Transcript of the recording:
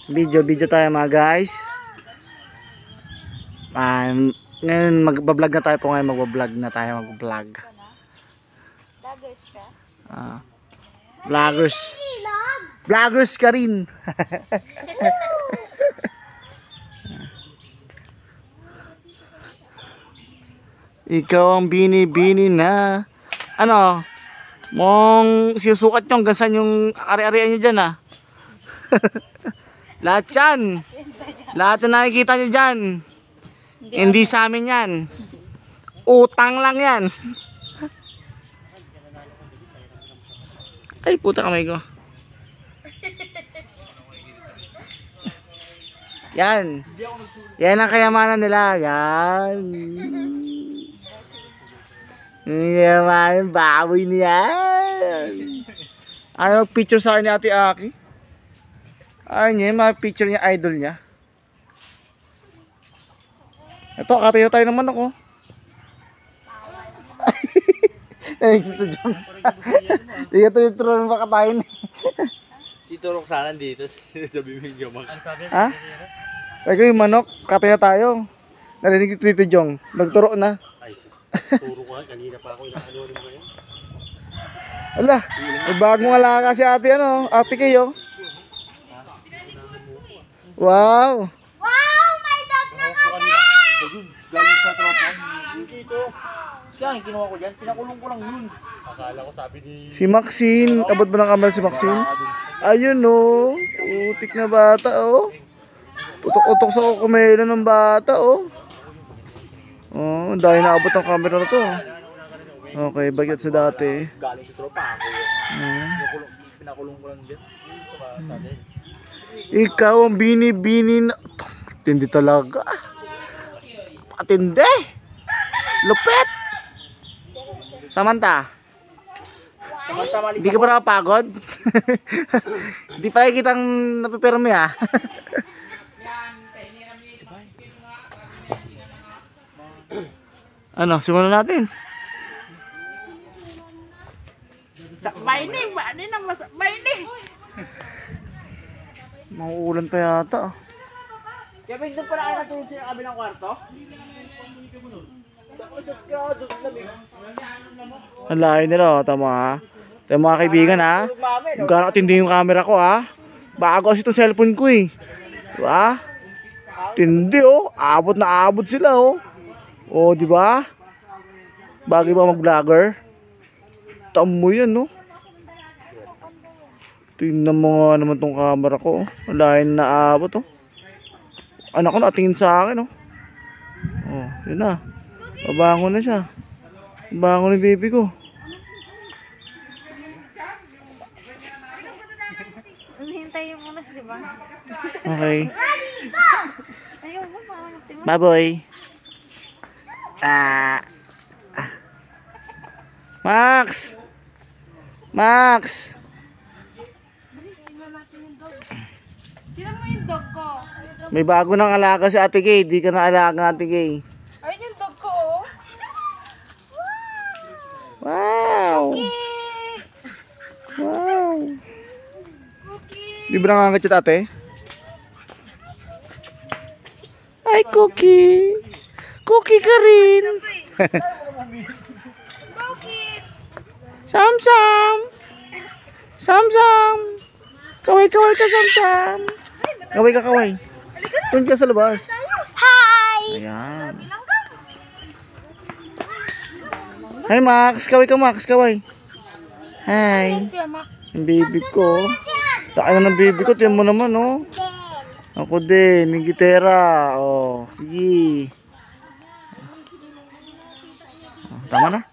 Video tayo mga guys. Ngayon magbablog na tayo po ngayon. Magbablog. Vloggers ka? Vloggers ka rin. Ikaw ang bini-bini na ano mong sinusukat nyo hanggang saan yung ari-arian nyo dyan lahat yan, lahat na nakikita nyo dyan hindi sa amin yan, utang lang yan. Ay puta kamay ko. Yan ang kayamanan nila. Yan yung baboy niya. Ano picture sa akin ni Ate Aki? Ayun niya, yung mga picture niya, idol niya. Ito, katayo tayo naman ako. Dito dyan. Dito yung trono makatayin. Dito Roxana dito. Sabi mo yung Max. Ha? Ito yung manok, katayo tayo. Narinig dito Jong, nagturo na. Ay, turo ko nga, kanina pa ako inaano mo ngayon. Ala, may bagong alaga si ate Ate Kayo. Wow! Wow! May dog na kami! Galing sa tropa. Dito. Yan, kinuha ko dyan. Pinakulong ko lang yun. Akala ko sabi ni... Si Maxine. Abot ba ng camera si Maxine? Ayun utik na bata Tutok-utok sa kukumelo ng bata dahil naabot ang camera na to. Okay, bagay sa dati. Galing sa tropa ako. Pinakulong ko lang dyan. Ikaw ang bini-bini na... Tindi talaga. Patindi. Lupet. Samantha. Hindi ka pa nakapagod? Hindi pa kitang napipirmi Ano, simulan natin. Sakbay ni! Bani na masakbay ni! Mauulan pa yata. Kaya doon pala kayo natulog sa kabilang kwarto? Ang layo nila tama Tayo mga kaibigan Gano'n katindi yung camera ko Bago kasi itong cellphone ko Diba? Tindi abot na abot sila diba? Bagay ba mag-vlogger? Tamo yan Tingnan mo nga naman tong camera ko Ang layo na abot Anak ko natingin sa akin yun na Babangon na siya. Babangon ni baby ko. Hintayin mo na, di ba? Okay. Ayaw mo, parang Baboy. Max! Max! Tignan mo yung dog ko. May bago ng alaga si Ate Gay. Di ka na alaga Ate Gay. Ayun yung dog ko, Wow! Wow! Cookie! Di ba nangangat yung ate? Ay, Cookie! Cookie ka rin! Cookie! Sam-sam! Sam-sam! Kaway-kaway ka, Sam-sam! Kaway ka, kaway. Doon ka sa labas. Hi! Ayan. Hi, Max. Kaway ka, Max. Kaway. Hi. Yung baby ko. Taka na ng baby ko. Tiyan mo naman, Ako din. Yung gitera. Sige. Tama na.